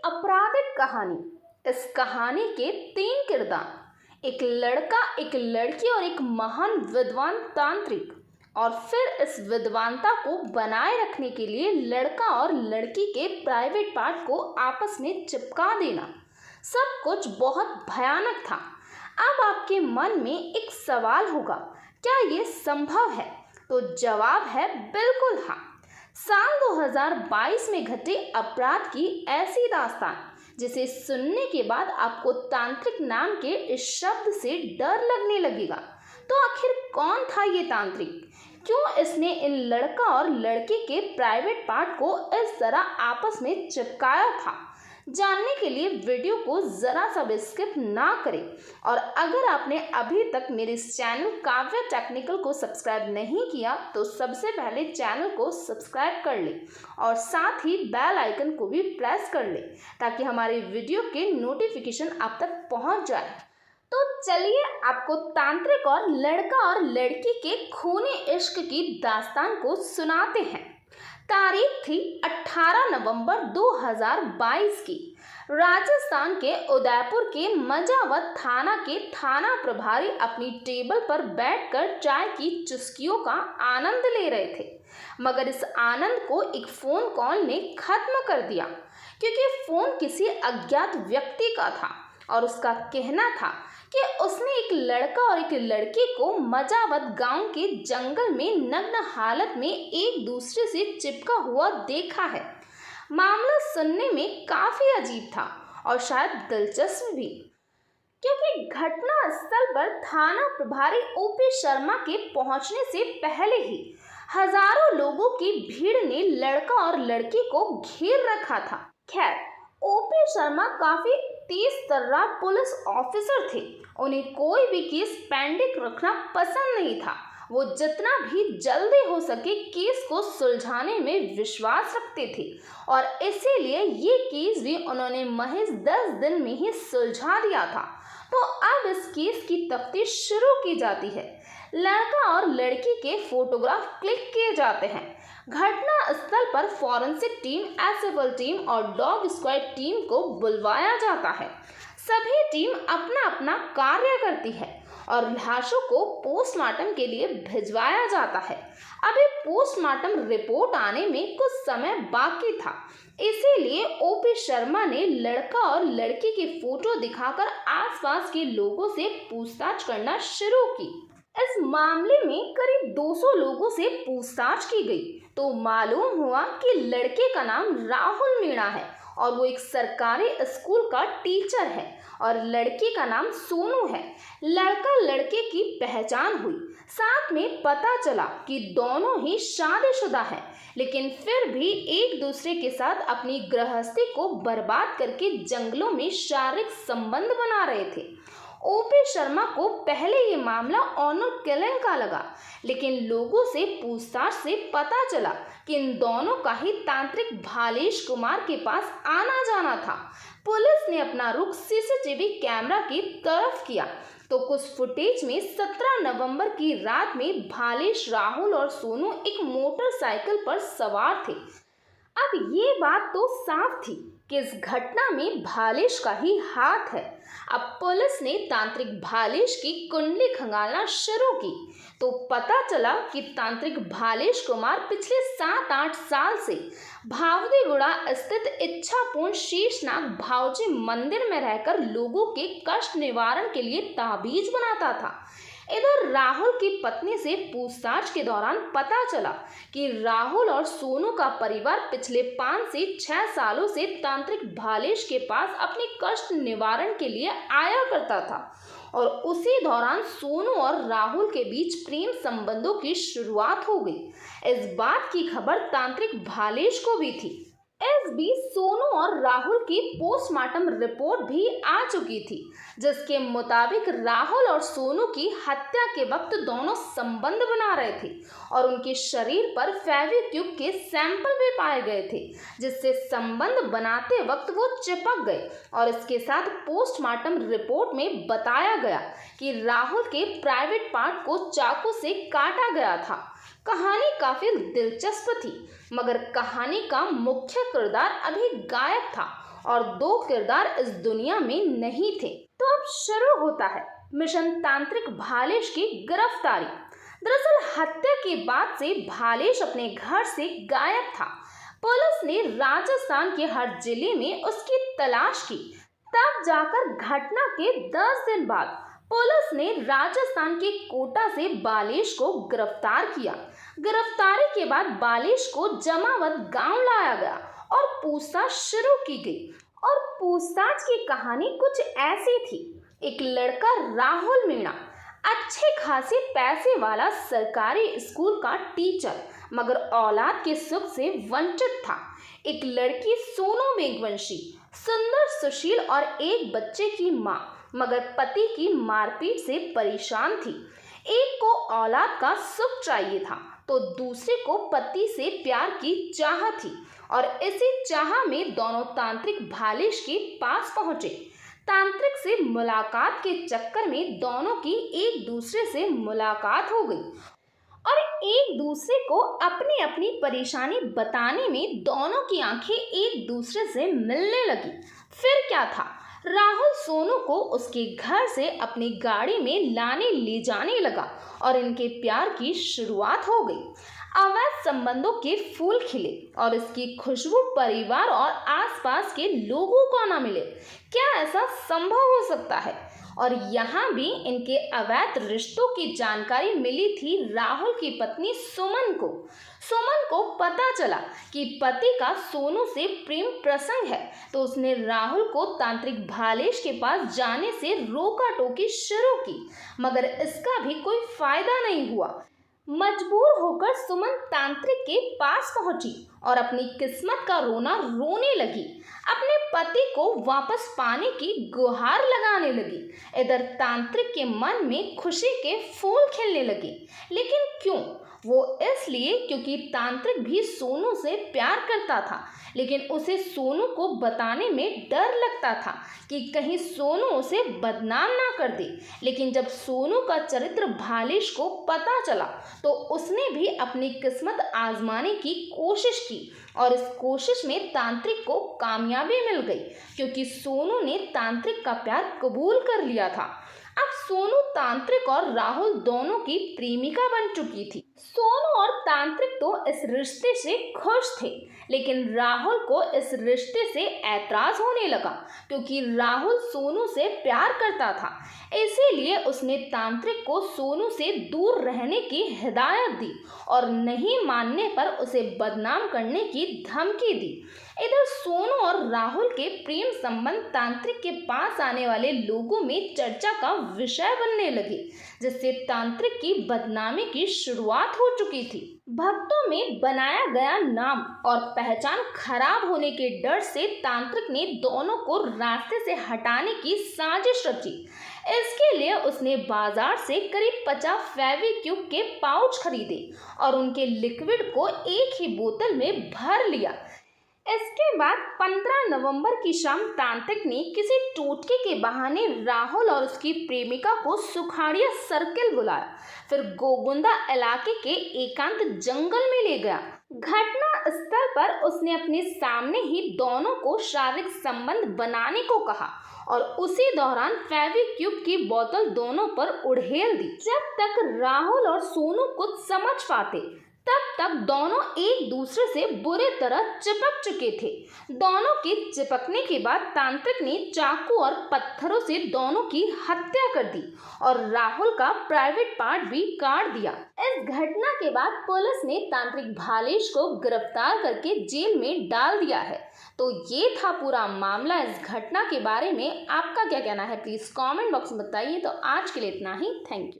आपराधिक कहानी। इस कहानी के 3 किरदार, एक लड़का, एक लड़की और एक महान विद्वान तांत्रिक। और फिर इस विद्वानता को बनाए रखने के लिए लड़का और लड़की के प्राइवेट पार्ट को आपस में चिपका देना। सब कुछ बहुत भयानक था। अब आपके मन में एक सवाल होगा, क्या ये संभव है? तो जवाब है बिल्कुल हाँ। साल 2022 में घटे अपराध की ऐसी दास्तान जिसे सुनने के बाद आपको तांत्रिक नाम के इस शब्द से डर लगने लगेगा। तो आखिर कौन था ये तांत्रिक? क्यों इसने इन लड़का और लड़की के प्राइवेट पार्ट को इस तरह आपस में चिपकाया था? जानने के लिए वीडियो को जरा सा भी स्किप ना करें। और अगर आपने अभी तक मेरे इस चैनल काव्य टेक्निकल को सब्सक्राइब नहीं किया तो सबसे पहले चैनल को सब्सक्राइब कर ले और साथ ही बेल आइकन को भी प्रेस कर ले ताकि हमारे वीडियो के नोटिफिकेशन आप तक पहुंच जाए। तो चलिए आपको तांत्रिक और लड़का और लड़की के खूनी इश्क की दास्तान को सुनाते हैं। तारीख थी 18 नवंबर 2022 की। राजस्थान के उदयपुर के मजावत थाना के थाना प्रभारी अपनी टेबल पर बैठकर चाय की चुस्कियों का आनंद ले रहे थे, मगर इस आनंद को एक फोन कॉल ने खत्म कर दिया, क्योंकि फोन किसी अज्ञात व्यक्ति का था और उसका कहना था कि उसने एक लड़का और एक लड़की को मजावत गांव के जंगल में नग्न हालत में एक दूसरे से चिपका हुआ देखा है। मामला सुनने में काफी अजीब था और शायद दिलचस्प भी, क्योंकि घटना स्थल पर थाना प्रभारी ओपी शर्मा के पहुंचने से पहले ही हजारों लोगों की भीड़ ने लड़का और लड़की को घेर रखा था। खैर, ओपी शर्मा काफी तेज तर्रार पुलिस ऑफिसर थे। उन्हें कोई भी केस पेंडिंग रखना पसंद नहीं था। वो जितना भी जल्दी हो सके केस को सुलझाने में विश्वास रखते थे और इसीलिए ये केस भी उन्होंने महज 10 दिन में ही सुलझा दिया था। तो अब इस केस की तफ्तीश शुरू की जाती है। लड़का और लड़की के फोटोग्राफ क्लिक किए जाते हैं। घटना स्थल पर फॉरेंसिक टीम, एसएफएल टीम और डॉग स्क्वाड टीम को बुलवाया जाता है। सभी टीम अपना अपना कार्य करती है और लाशों को पोस्टमार्टम के लिए भिजवाया जाता है। अभी पोस्टमार्टम रिपोर्ट आने में कुछ समय बाकी था, इसीलिए ओपी शर्मा ने लड़का और लड़की की फोटो दिखाकर आसपास के लोगों से पूछताछ करना शुरू की। इस मामले में करीब 200 लोगों से पूछताछ की गई तो मालूम हुआ कि लड़के का नाम राहुल मीणा है और वो एक सरकारी स्कूल का टीचर है और लड़की का नाम सोनू है। लड़का लड़के की पहचान हुई, साथ में पता चला कि दोनों ही शादीशुदा हैं, लेकिन फिर भी एक दूसरे के साथ अपनी गृहस्थी को बर्बाद करके जंगलों में शारीरिक संबंध बना रहे थे। ओपी शर्मा को पहले ये मामला ऑनर किलिंग का लगा, लेकिन लोगों से पूछताछ से पता चला कि इन दोनों का ही तांत्रिक भालेश कुमार के पास आना जाना था। पुलिस ने अपना रुख सीसीटीवी कैमरा की तरफ किया तो कुछ फुटेज में 17 नवंबर की रात में भालेश, राहुल और सोनू एक मोटरसाइकिल पर सवार थे। अब ये बात तो साफ थी कि इस घटना में भालेश का ही हाथ है। अब पुलिस ने तांत्रिक भालेश की कुंडली खंगालना शुरू की तो पता चला कि तांत्रिक भालेश कुमार पिछले 7-8 साल से भावदीगुड़ा स्थित इच्छापूर्ण शीशनाग भावजी मंदिर में रहकर लोगों के कष्ट निवारण के लिए ताबीज बनाता था। इधर राहुल की पत्नी से पूछताछ के दौरान पता चला कि राहुल और सोनू का परिवार पिछले 5 से 6 सालों से तांत्रिक भालेश के पास अपनी कष्ट निवारण के लिए आया करता था और उसी दौरान सोनू और राहुल के बीच प्रेम संबंधों की शुरुआत हो गई। इस बात की खबर तांत्रिक भालेश को भी थी। इस बीच सोनू और राहुल की पोस्टमार्टम रिपोर्ट भी आ चुकी थी, जिसके मुताबिक राहुल और सोनू की हत्या के वक्त दोनों संबंध बना रहे थे और उनके शरीर पर फेविक्विक के सैंपल भी पाए गए थे, जिससे संबंध बनाते वक्त वो चिपक गए। और इसके साथ पोस्टमार्टम रिपोर्ट में बताया गया कि राहुल के प्राइवेट पार्ट को चाकू से काटा गया था। कहानी काफी दिलचस्प थी, मगर कहानी का मुख्य किरदार अभी गायब था और 2 किरदार इस दुनिया में नहीं थे। तो अब शुरू होता है मिशन तांत्रिक भालेश की गिरफ्तारी। दरअसल हत्या के बाद से भालेश अपने घर से गायब था। पुलिस ने राजस्थान के हर जिले में उसकी तलाश की। तब जाकर घटना के 10 दिन बाद पुलिस ने राजस्थान के कोटा से बालेश को गिरफ्तार किया। गिरफ्तारी के बाद बालेश को जमावत गांव लाया गया और पूछताछ शुरू की गई। और पूछताछ की कहानी कुछ ऐसी थी। एक लड़का राहुल मीणा, अच्छे खासे पैसे वाला सरकारी स्कूल का टीचर, मगर औलाद के सुख से वंचित था। एक लड़की सोनू मेघवंशी, सुंदर सुशील और एक बच्चे की माँ, मगर पति की मारपीट से परेशान थी। एक को औलाद का सुख चाहिए था तो दूसरे को पति से प्यार की चाह थी। और इसी चाह में दोनों तांत्रिक भालेश के पास पहुंचे। तांत्रिक से मुलाकात के चक्कर में दोनों की एक दूसरे से मुलाकात हो गई और एक दूसरे को अपनी अपनी परेशानी बताने में दोनों की आंखें एक दूसरे से मिलने लगी। फिर क्या था, राहुल सोनू को उसके घर से अपनी गाड़ी में लाने ले जाने लगा और इनके प्यार की शुरुआत हो गई। अवैध संबंधों के फूल खिले और इसकी खुशबू परिवार और आसपास के लोगों को न मिले। क्या ऐसा संभव हो सकता है? और यहाँ भी इनके अवैध रिश्तों की जानकारी मिली थी राहुल की पत्नी सुमन को। सुमन को पता चला कि पति का सोनू से प्रेम प्रसंग है, तो उसने राहुल को तांत्रिक भालेश के पास जाने से रोका टोकी शुरू की, मगर इसका भी कोई फायदा नहीं हुआ। मजबूर होकर सुमन तांत्रिक के पास पहुंची और अपनी किस्मत का रोना रोने लगी। अपने पति को वापस पाने की गुहार लगाने लगी। इधर तांत्रिक के मन में खुशी के फूल खिलने लगे। लेकिन क्यों? वो इसलिए क्योंकि तांत्रिक भी सोनू से प्यार करता था, लेकिन उसे सोनू को बताने में डर लगता था कि कहीं सोनू उसे बदनाम ना कर दे। लेकिन जब सोनू का चरित्र भालेश को पता चला तो उसने भी अपनी किस्मत आजमाने की कोशिश की और इस कोशिश में तांत्रिक को कामयाबी मिल गई, क्योंकि सोनू ने तांत्रिक का प्यार कबूल कर लिया था। अब सोनू तांत्रिक और राहुल दोनों की प्रेमिका बन चुकी थी। सोनू और तांत्रिक तो इस रिश्ते से खुश थे, लेकिन राहुल को इस रिश्ते से ऐतराज होने लगा, क्योंकि राहुल सोनू से प्यार करता था। इसीलिए उसने तांत्रिक को सोनू से दूर रहने की हिदायत दी और नहीं मानने पर उसे बदनाम करने की धमकी दी। इधर सोनू और राहुल के प्रेम संबंध तांत्रिक के पास आने वाले लोगों में चर्चा का विषय बनने लगे, जिससे तांत्रिक की बदनामी की शुरुआत हो चुकी थी। भक्तों में बनाया गया नाम और पहचान खराब होने के डर से तांत्रिक ने दोनों को रास्ते से हटाने की साजिश रची। इसके लिए उसने बाजार से करीब 50 फेविक्विक के पाउच खरीदे और उनके लिक्विड को एक ही बोतल में भर लिया। इसके बाद 15 नवंबर की शाम तांत्रिक ने किसी टोटके के बहाने राहुल और उसकी प्रेमिका को सुखाड़िया सर्किल बुलाया, फिर गोगुंदा इलाके के एकांत जंगल में ले गया। घटना स्थल पर उसने अपने सामने ही दोनों को शारीरिक संबंध बनाने को कहा और उसी दौरान फेविक्विक की बोतल दोनों पर उड़ेल दी। जब तक राहुल और सोनू कुछ समझ पाते तब तक दोनों एक दूसरे से बुरी तरह चिपक चुके थे। दोनों के चिपकने के बाद तांत्रिक ने चाकू और पत्थरों से दोनों की हत्या कर दी और राहुल का प्राइवेट पार्ट भी काट दिया। इस घटना के बाद पुलिस ने तांत्रिक भालेश को गिरफ्तार करके जेल में डाल दिया है। तो ये था पूरा मामला। इस घटना के बारे में आपका क्या कहना है, प्लीज कमेंट बॉक्स में बताइए। तो आज के लिए इतना ही। Thank you.